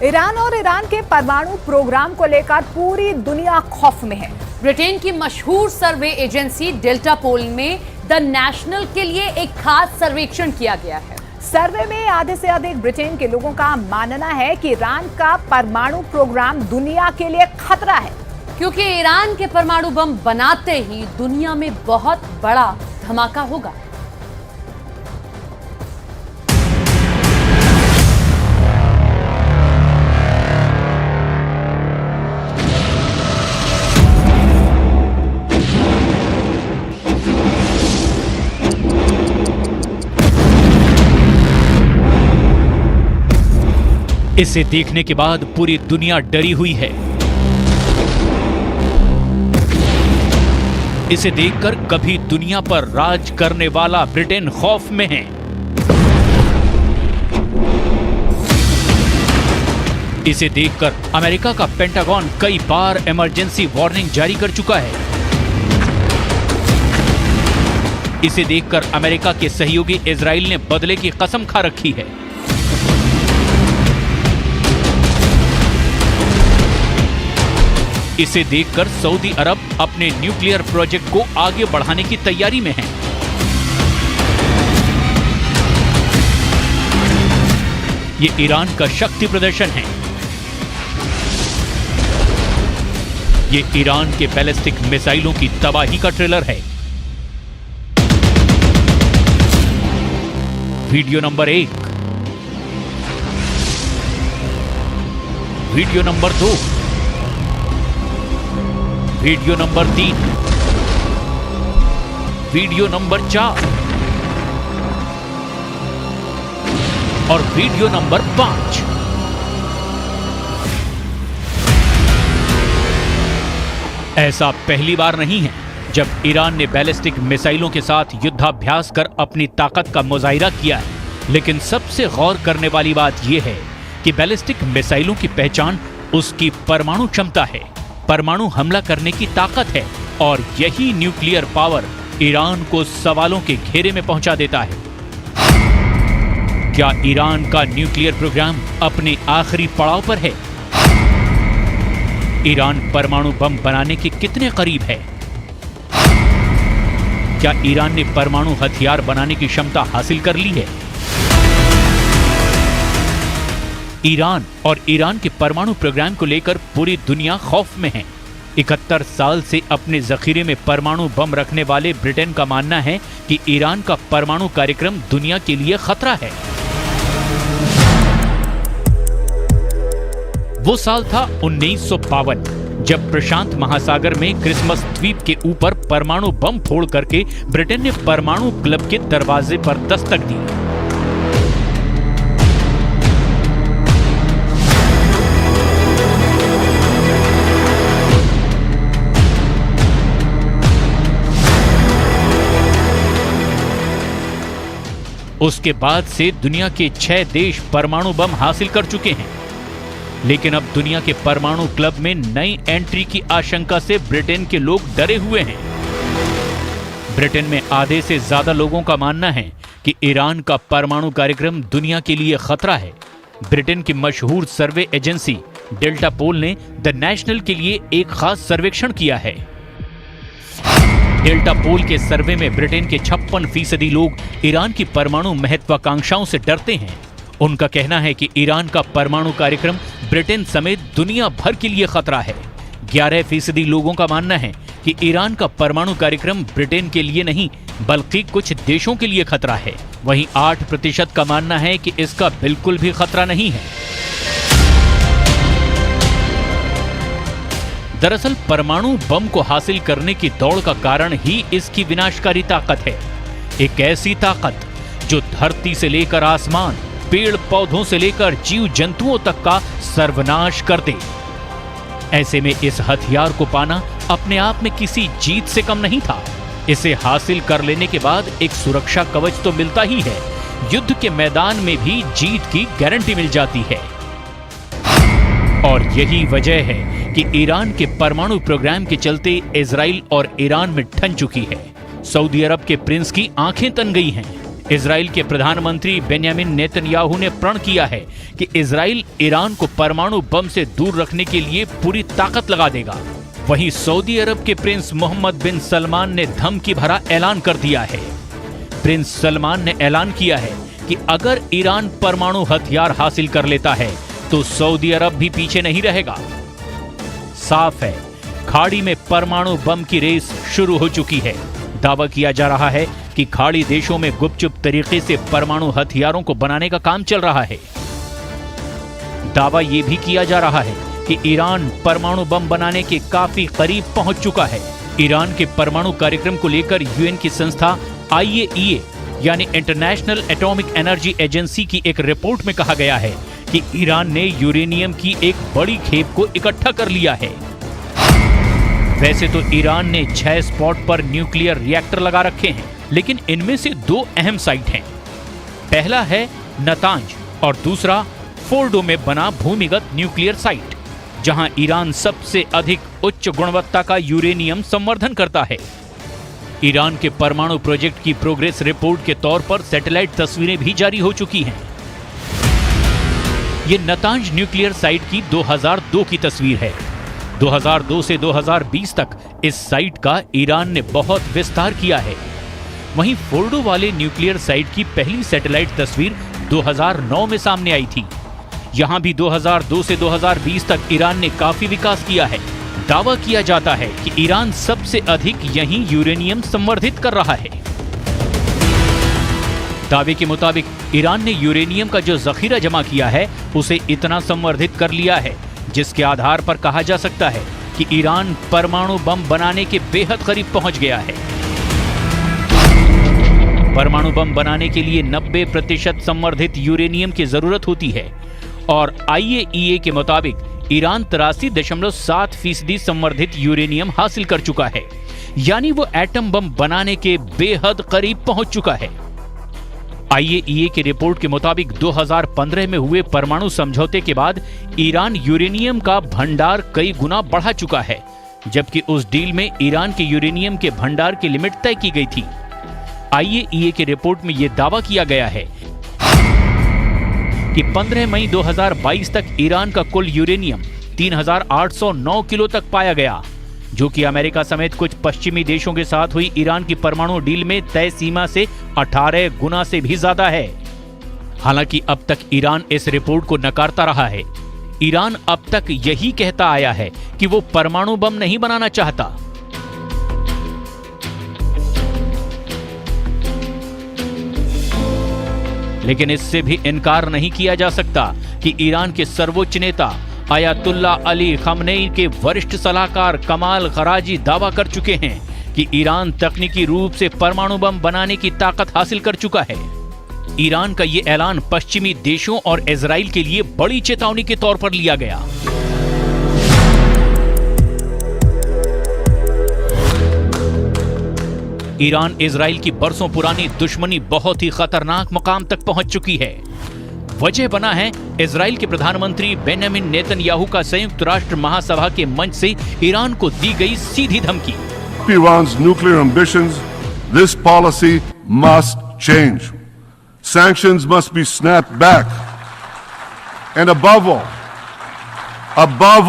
Iran और Iran के परमाणु प्रोग्राम को लेकर पूरी दुनिया खौफ में है। ब्रिटेन की मशहूर सर्वे एजेंसी डेल्टा पोल में द नेशनल के लिए एक खास सर्वेक्षण किया गया है। सर्वे में आधे से अधिक ब्रिटेन के लोगों का मानना है कि ईरान का परमाणु प्रोग्राम दुनिया के लिए खतरा है, क्योंकि ईरान के परमाणु बम बनाते ही दुनिया में बहुत बड़ा धमाका होगा। इसे देखने के बाद पूरी दुनिया डरी हुई है। इसे देखकर कभी दुनिया पर राज करने वाला ब्रिटेन खौफ में है। इसे देखकर अमेरिका का पेंटागन कई बार इमरजेंसी वार्निंग जारी कर चुका है। इसे देखकर अमेरिका के सहयोगी इजराइल ने बदले की कसम खा रखी है। इसे देखकर सऊदी अरब अपने न्यूक्लियर प्रोजेक्ट को आगे बढ़ाने की तैयारी में है। ये ईरान का शक्ति प्रदर्शन है। ये ईरान के बैलिस्टिक मिसाइलों की तबाही का ट्रेलर है। Video number 1, video number 2, video number 3, video number 4 और वीडियो नंबर 5। ऐसा पहली बार नहीं है जब ईरान ने बैलिस्टिक मिसाइलों के साथ युद्धाभ्यास कर अपनी ताकत का मुजाहिरा किया है। लेकिन सबसे गौर करने वाली बात यह है कि बैलिस्टिक मिसाइलों की पहचान उसकी परमाणु क्षमता है, परमाणु हमला करने की ताकत है। और यही न्यूक्लियर पावर ईरान को सवालों के घेरे में पहुंचा देता है। क्या ईरान का न्यूक्लियर प्रोग्राम अपने आखिरी पड़ाव पर है? ईरान परमाणु बम बनाने के कितने करीब है? क्या ईरान ने परमाणु हथियार बनाने की क्षमता हासिल कर ली है? ईरान और ईरान के परमाणु प्रोग्राम को लेकर पूरी दुनिया खौफ में है। 71 साल से अपने जखीरे में परमाणु बम रखने वाले ब्रिटेन का मानना है कि ईरान का परमाणु कार्यक्रम दुनिया के लिए खतरा है। वो साल था 1952, जब प्रशांत महासागर में क्रिसमस द्वीप के ऊपर परमाणु बम फोड़ करके ब्रिटेन ने परमाणु क्लब के दरवाजे पर दस्तक दी। उसके बाद से दुनिया के 6 देश परमाणु बम हासिल कर चुके हैं। लेकिन अब दुनिया के परमाणु क्लब में नई एंट्री की आशंका से ब्रिटेन के लोग डरे हुए हैं। ब्रिटेन में आधे से ज्यादा लोगों का मानना है कि ईरान का परमाणु कार्यक्रम दुनिया के लिए खतरा है। ब्रिटेन की मशहूर सर्वे एजेंसी डेल्टा पोल ने द नेशनल के लिए एक खास सर्वेक्षण किया है। डेल्टा पोल के सर्वे में ब्रिटेन के 56% लोग ईरान की परमाणु महत्वाकांक्षाओं से डरते हैं। उनका कहना है कि ईरान का परमाणु कार्यक्रम ब्रिटेन समेत दुनिया भर के लिए खतरा है। 11% लोगों का मानना है कि ईरान का परमाणु कार्यक्रम ब्रिटेन के लिए नहीं बल्कि कुछ देशों के लिए खतरा है। वहीं 8% का मानना है कि इसका बिल्कुल भी खतरा नहीं है। दरअसल परमाणु बम को हासिल करने की दौड़ का कारण ही इसकी विनाशकारी ताकत है। एक ऐसी ताकत जो धरती से लेकर आसमान, पेड़ पौधों से लेकर जीव जंतुओं तक का सर्वनाश कर दे। ऐसे में इस हथियार को पाना अपने आप में किसी जीत से कम नहीं था। इसे हासिल कर लेने के बाद एक सुरक्षा कवच तो मिलता ही है, युद्ध के मैदान में भी जीत की गारंटी मिल जाती है। और यही वजह है कि ईरान के परमाणु प्रोग्राम के चलते इजराइल और ईरान में ठन चुकी है। सऊदी अरब के प्रिंस की आंखें तन गई हैं। इजराइल के प्रधानमंत्री बेंयामिन नेतन्याहू ने प्रण किया है कि इजराइल ईरान को परमाणु बम से दूर रखने के लिए पूरी ताकत लगा देगा। वहीं सऊदी अरब के प्रिंस मोहम्मद बिन सलमान ने धमकी भरा ऐलान कर दिया है। प्रिंस सलमान ने ऐलान किया है कि अगर ईरान परमाणु हथियार हासिल कर लेता है तो सऊदी अरब भी पीछे नहीं रहेगा। साफ है, खाड़ी में परमाणु बम की रेस शुरू हो चुकी है। दावा किया जा रहा है कि खाड़ी देशों में गुपचुप तरीके से परमाणु हथियारों को बनाने का काम चल रहा है। दावा यह भी किया जा रहा है कि ईरान परमाणु बम बनाने के काफी करीब पहुंच चुका है। ईरान के परमाणु कार्यक्रम को लेकर यूएन की संस्था IAEA यानी इंटरनेशनल एटॉमिक एनर्जी एजेंसी की एक रिपोर्ट में कहा गया है कि ईरान ने यूरेनियम की एक बड़ी खेप को इकट्ठा कर लिया है। वैसे तो ईरान ने 6 स्पॉट पर न्यूक्लियर रिएक्टर लगा रखे हैं, लेकिन इनमें से 2 अहम साइट हैं। पहला है नतांज और दूसरा फोर्डो में बना भूमिगत न्यूक्लियर साइट, जहां ईरान सबसे अधिक उच्च गुणवत्ता का यूरेनियम संवर्धन करता है। ईरान के परमाणु प्रोजेक्ट की प्रोग्रेस रिपोर्ट के तौर पर सैटेलाइट तस्वीरें भी जारी हो चुकी हैं। ये नतांज न्यूक्लियर साइट की 2002 की तस्वीर है। 2002 से 2020 तक इस साइट का ईरान ने बहुत विस्तार किया है। वहीं फोर्डो वाले न्यूक्लियर साइट की पहली सैटेलाइट तस्वीर 2009 में सामने आई थी। यहां भी 2002 से 2020 तक ईरान ने काफी विकास किया है। दावा किया जाता है कि ईरान सबसे अधिक यहीं यूरेनियम संवर्धित कर रहा है। दावे के मुताबिक ईरान ने यूरेनियम का जो जखीरा जमा किया है उसे इतना संवर्धित कर लिया है जिसके आधार पर कहा जा सकता है कि ईरान परमाणु बम बनाने के बेहद करीब पहुंच गया है। परमाणु बम बनाने के लिए 90% संवर्धित यूरेनियम की जरूरत होती है और IAEA के मुताबिक ईरान 83.7% संवर्धित यूरेनियम हासिल कर चुका है, यानी वो एटम बम बनाने के बेहद करीब पहुंच चुका है। IAEA की रिपोर्ट के मुताबिक 2015 में हुए परमाणु समझौते के बाद ईरान यूरेनियम का भंडार कई गुना बढ़ा चुका है, जबकि उस डील में ईरान के यूरेनियम के भंडार की लिमिट तय की गई थी। IAEA की रिपोर्ट में यह दावा किया गया है कि 15 मई 2022 तक ईरान का कुल यूरेनियम 3809 किलो तक पाया गया, जो कि अमेरिका समेत कुछ पश्चिमी देशों के साथ हुई ईरान की परमाणु डील में तय सीमा से 18 गुना से भी ज्यादा है। हालांकि अब तक ईरान इस रिपोर्ट को नकारता रहा है। ईरान अब तक यही कहता आया है कि वो परमाणु बम नहीं बनाना चाहता। लेकिन इससे भी इनकार नहीं किया जा सकता कि ईरान के सर्वोच्च नेता आयतुल्ला अली खमनेई के वरिष्ठ सलाहकार कमाल खराजी दावा कर चुके हैं कि ईरान तकनीकी रूप से परमाणु बम बनाने की ताकत हासिल कर चुका है। ईरान का ये ऐलान पश्चिमी देशों और इजराइल के लिए बड़ी चेतावनी के तौर पर लिया गया। ईरान इजराइल की बरसों पुरानी दुश्मनी बहुत ही खतरनाक मुकाम तक पहुंच चुकी है। वजह बना है इजराइल के प्रधानमंत्री बेंयामिन नेतन्याहू का संयुक्त राष्ट्र महासभा के मंच से ईरान को दी गई सीधी धमकी। Iran's nuclear ambitions, this policy must change. Sanctions must be snapped back. And above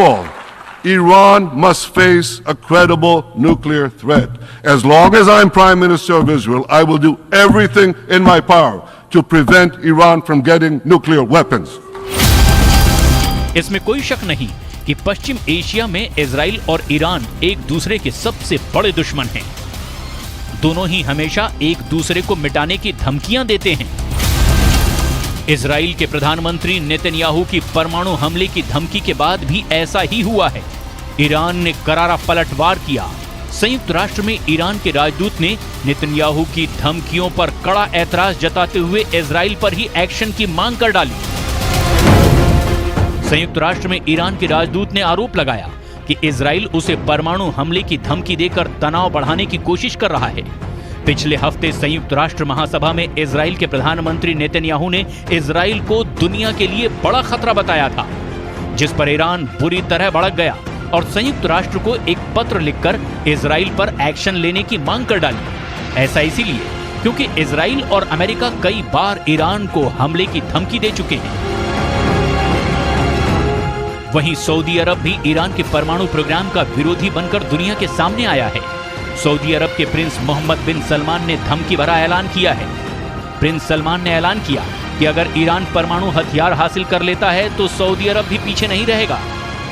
all, Iran must face a credible nuclear threat. As long as I'm Prime Minister of Israel, I will do everything in my power to prevent Iran from getting nuclear weapons. इसमें कोई शक नहीं कि पश्चिम Asia में Israel और Iran एक दूसरे के सबसे बड़े दुश्मन हैं। दोनों ही हमेशा एक दूसरे को मिटाने की धमकियां देते हैं। इजराइल के प्रधानमंत्री नेतन्याहू की परमाणु हमले की धमकी के बाद भी ऐसा ही हुआ है। ईरान ने करारा पलटवार किया। संयुक्त राष्ट्र में ईरान के राजदूत ने नेतन्याहू की धमकियों पर कड़ा ऐतराज जताते हुए इजराइल पर ही एक्शन की मांग कर डाली। संयुक्त राष्ट्र में ईरान के राजदूत ने आरोप लगाया कि इजराइल उसे परमाणु हमले की धमकी देकर तनाव बढ़ाने की कोशिश कर रहा है। पिछले हफ्ते संयुक्त राष्ट्र महासभा में इजराइल के प्रधानमंत्री नेतन्याहू ने इजराइल को दुनिया के लिए बड़ा खतरा बताया था, जिस पर ईरान बुरी तरह भड़क गया और संयुक्त राष्ट्र को एक पत्र लिखकर इजराइल पर एक्शन लेने की मांग कर डाली। ऐसा इसीलिए क्योंकि इजराइल और अमेरिका कई बार ईरान को हमले की धमकी दे चुके हैं। वहीं सऊदी अरब भी ईरान के परमाणु प्रोग्राम का विरोधी बनकर दुनिया के सामने आया है। सऊदी अरब के प्रिंस मोहम्मद बिन सलमान ने धमकी भरा ऐलान किया है। प्रिंस सलमान ने ऐलान किया कि अगर ईरान परमाणु हथियार हासिल कर लेता है तो सऊदी अरब भी पीछे नहीं रहेगा।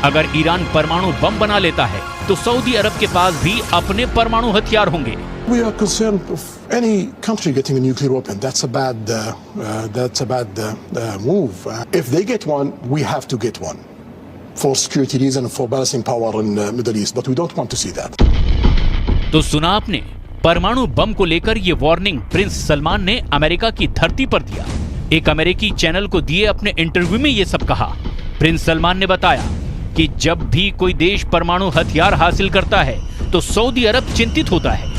अगर ईरान परमाणु बम बना लेता है तो सऊदी अरब के पास भी अपने परमाणु हथियार होंगे। We are concerned of any country getting a nuclear weapon. That's a bad move. If they get one, we have to get one for security reasons, for balancing power in the Middle East. But we don't want to see that. तो सुना आपने, परमाणु बम को लेकर ये warning Prince Salman ने America की धरती पर दिया। एक अमेरिकी चैनल को दिए अपने इंटरव्यू में ये सब कहा। प्रिंस सलमान ने बताया कि जब भी कोई देश परमाणु हथियार हासिल करता है तो सऊदी अरब चिंतित होता है।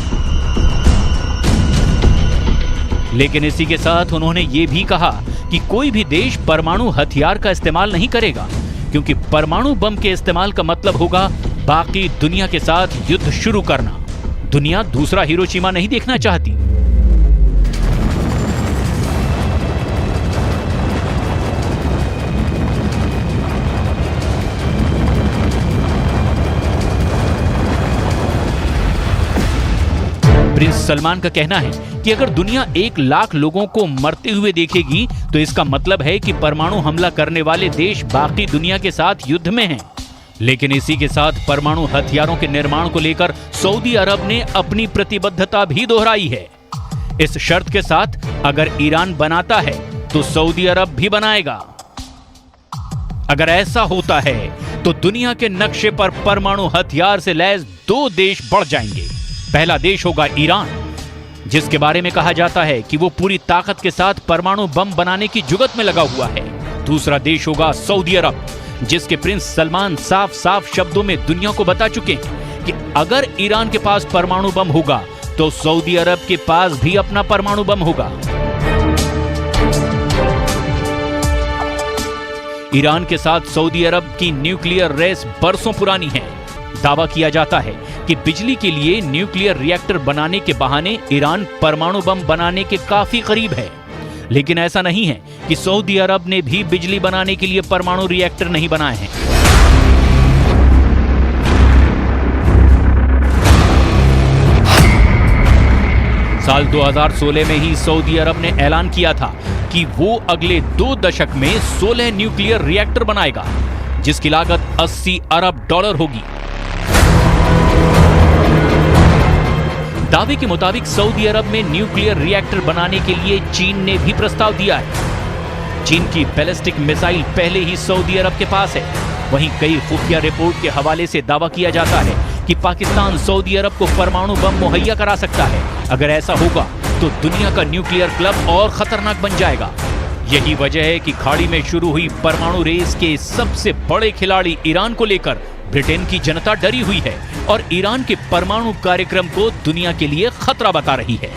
लेकिन इसी के साथ उन्होंने ये भी कहा कि कोई भी देश परमाणु हथियार का इस्तेमाल नहीं करेगा, क्योंकि परमाणु बम के इस्तेमाल का मतलब होगा बाकी दुनिया के साथ युद्ध शुरू करना। दुनिया दूसरा हिरोशिमा नहीं देखना चाहती। प्रिंस सलमान का कहना है कि अगर दुनिया 1 लाख लोगों को मरते हुए देखेगी तो इसका मतलब है कि परमाणु हमला करने वाले देश बाकी दुनिया के साथ युद्ध में हैं। लेकिन इसी के साथ परमाणु हथियारों के निर्माण को लेकर सऊदी अरब ने अपनी प्रतिबद्धता भी दोहराई है। इस शर्त के साथ, अगर ईरान बनाता है तो सऊदी अरब भी बनाएगा। अगर ऐसा होता है तो दुनिया के नक्शे पर परमाणु हथियार से लैस 2 देश बढ़ जाएंगे। पहला देश होगा ईरान, जिसके बारे में कहा जाता है कि वो पूरी ताकत के साथ परमाणु बम बनाने की जुगत में लगा हुआ है। दूसरा देश होगा सऊदी अरब, जिसके प्रिंस सलमान साफ साफ शब्दों में दुनिया को बता चुके हैं कि अगर ईरान के पास परमाणु बम होगा तो सऊदी अरब के पास भी अपना परमाणु बम होगा। ईरान के साथ सऊदी अरब की न्यूक्लियर रेस बरसों पुरानी है। दावा किया जाता है कि बिजली के लिए न्यूक्लियर रिएक्टर बनाने के बहाने ईरान परमाणु बम बनाने के काफी करीब है। लेकिन ऐसा नहीं है कि सऊदी अरब ने भी बिजली बनाने के लिए परमाणु रिएक्टर नहीं बनाए हैं। साल 2016 में ही सऊदी अरब ने ऐलान किया था कि वो अगले 2 दशक में 16 न्यूक्लियर रिएक्टर बनाएगा, जिसकी लागत $80 अरब होगी। दावे के मुताबिक सऊदी अरब में न्यूक्लियर रिएक्टर बनाने के लिए चीन ने भी प्रस्ताव दिया है। चीन की बैलिस्टिक मिसाइल पहले ही सऊदी अरब के पास है। वहीं कई खुफिया रिपोर्ट के हवाले से दावा किया जाता है कि पाकिस्तान सऊदी अरब को परमाणु बम मुहैया करा सकता है। अगर ऐसा होगा तो दुनिया का न्यूक्लियर क्लब और खतरनाक बन जाएगा। यही वजह है कि खाड़ी में शुरू हुई परमाणु रेस के सबसे बड़े खिलाड़ी ईरान को लेकर ब्रिटेन की जनता डरी हुई है और ईरान के परमाणु कार्यक्रम को दुनिया के लिए खतरा बता रही है।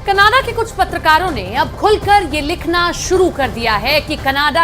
कनाडा के कुछ पत्रकारों ने अब खुलकर ये लिखना शुरू कर दिया है कि कनाडा